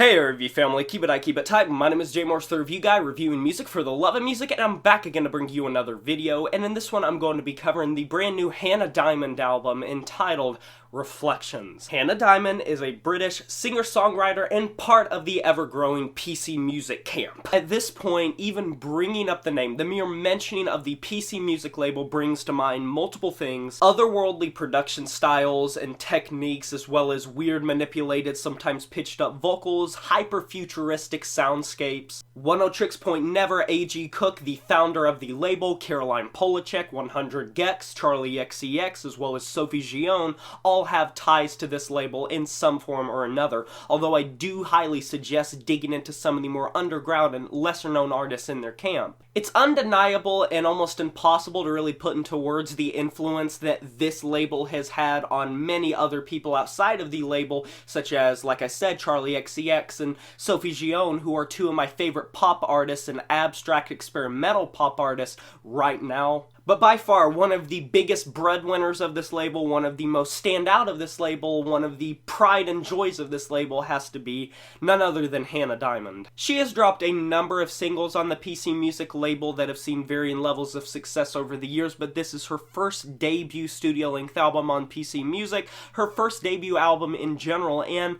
Hey review family, keep it tight. My name is Jay Morse, the review guy, reviewing music for the love of music, and I'm back again to bring you another video. And in this one, I'm going to be covering the brand new Hannah Diamond album entitled Reflections. Hannah Diamond is a British singer-songwriter and part of the ever-growing PC music camp. At this point, even bringing up the name, the mere mentioning of the PC music label brings to mind multiple things: otherworldly production styles and techniques, as well as weird manipulated, sometimes pitched up vocals, hyper-futuristic soundscapes. One Oh Tricks Point Never, A.G. Cook, the founder of the label, Caroline Polachek, 100 gecs, Charli XCX, as well as Sophie Gion, all have ties to this label in some form or another, although I do highly suggest digging into some of the more underground and lesser known artists in their camp. It's undeniable and almost impossible to really put into words the influence that this label has had on many other people outside of the label, such as, like I said, Charli XCX and Sophie Gion, who are two of my favorite pop artists and abstract experimental pop artists right now. But by far, one of the biggest breadwinners of this label, one of the most standout of this label, one of the pride and joys of this label has to be none other than Hannah Diamond. She has dropped a number of singles on the PC music label that have seen varying levels of success over the years, but this is her first debut studio-length album on PC music, her first debut album in general, and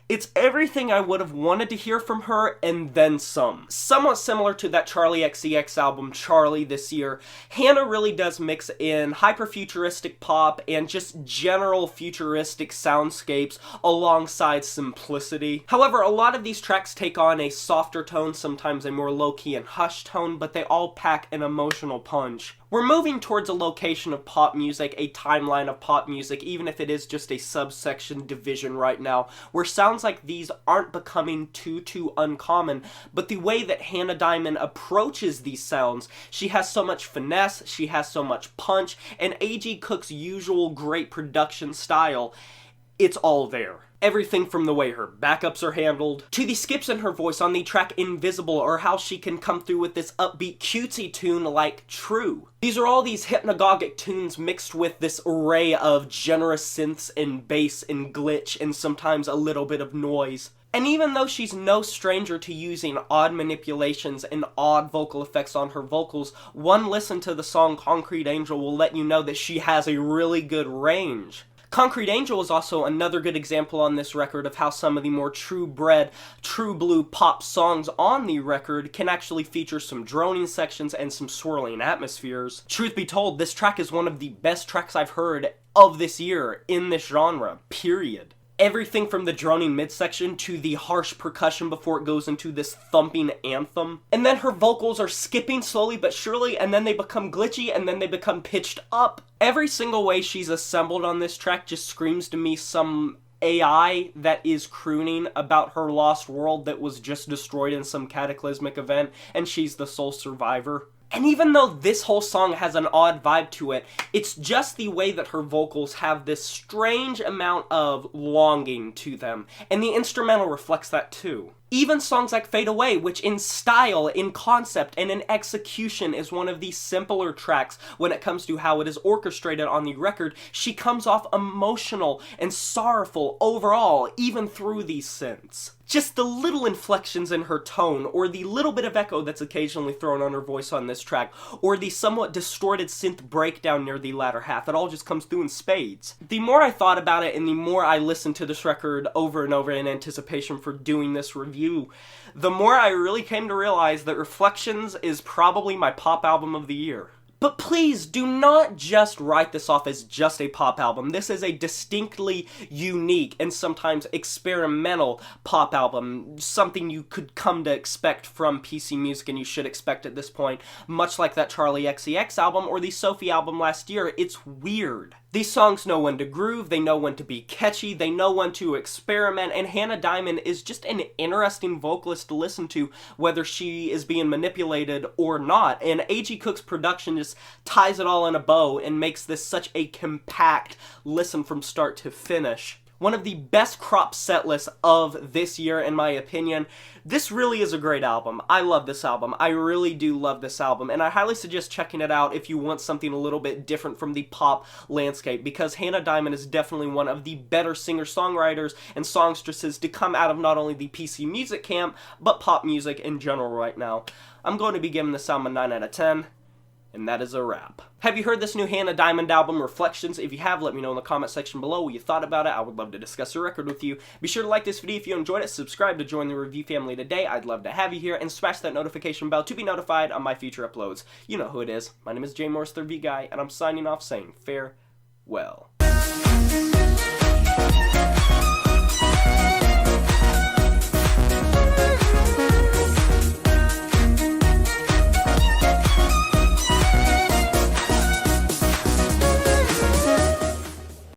it's everything I would have wanted to hear from her, and then some. Somewhat similar to that Charli XCX album, Charli, this year, Hannah really does mix in hyper-futuristic pop and just general futuristic soundscapes alongside simplicity. However, a lot of these tracks take on a softer tone, sometimes a more low-key and hushed tone, but they all pack an emotional punch. We're moving towards a location of pop music, a timeline of pop music, even if it is just a subsection division right now, where sounds like these aren't becoming too uncommon, but the way that Hannah Diamond approaches these sounds, she has so much finesse, she has so much punch, and A.G. Cook's usual great production style, it's all there. Everything from the way her backups are handled, to the skips in her voice on the track Invisible, or how she can come through with this upbeat cutesy tune like True. These are all these hypnagogic tunes mixed with this array of generous synths and bass and glitch and sometimes a little bit of noise. And even though she's no stranger to using odd manipulations and odd vocal effects on her vocals, one listen to the song Concrete Angel will let you know that she has a really good range. Concrete Angel is also another good example on this record of how some of the more true-bred, true-blue pop songs on the record can actually feature some droning sections and some swirling atmospheres. Truth be told, this track is one of the best tracks I've heard of this year in this genre, period. Everything from the droning midsection to the harsh percussion before it goes into this thumping anthem. And then her vocals are skipping slowly but surely, and then they become glitchy, and then they become pitched up. Every single way she's assembled on this track just screams to me some AI that is crooning about her lost world that was just destroyed in some cataclysmic event, and she's the sole survivor. And even though this whole song has an odd vibe to it, it's just the way that her vocals have this strange amount of longing to them, and the instrumental reflects that too. Even songs like Fade Away, which in style, in concept, and in execution is one of the simpler tracks when it comes to how it is orchestrated on the record, she comes off emotional and sorrowful overall, even through these synths. Just the little inflections in her tone, or the little bit of echo that's occasionally thrown on her voice on this track, or the somewhat distorted synth breakdown near the latter half, it all just comes through in spades. The more I thought about it, and the more I listened to this record over and over in anticipation for doing this review, the more I really came to realize that Reflections is probably my pop album of the year. But please, do not just write this off as just a pop album. This is a distinctly unique and sometimes experimental pop album, something you could come to expect from PC music and you should expect at this point. Much like that Charli XCX album or the Sophie album last year, it's weird. These songs know when to groove, they know when to be catchy, they know when to experiment, and Hannah Diamond is just an interesting vocalist to listen to, whether she is being manipulated or not, and A.G. Cook's production just ties it all in a bow and makes this such a compact listen from start to finish. one of the best crop set lists of this year, in my opinion. This really is a great album. I love this album. I really do love this album, and I highly suggest checking it out if you want something a little bit different from the pop landscape, because Hannah Diamond is definitely one of the better singer-songwriters and songstresses to come out of not only the PC music camp, but pop music in general right now. I'm going to be giving this album a 9 out of 10. And that is a wrap. Have you heard this new Hannah Diamond album, Reflections? If you have, let me know in the comment section below what you thought about it. I would love to discuss the record with you. Be sure to like this video if you enjoyed it, subscribe to join the review family today. I'd love to have you here, and smash that notification bell to be notified on my future uploads. You know who it is. My name is Jay Morris, the Review Guy, and I'm signing off saying farewell.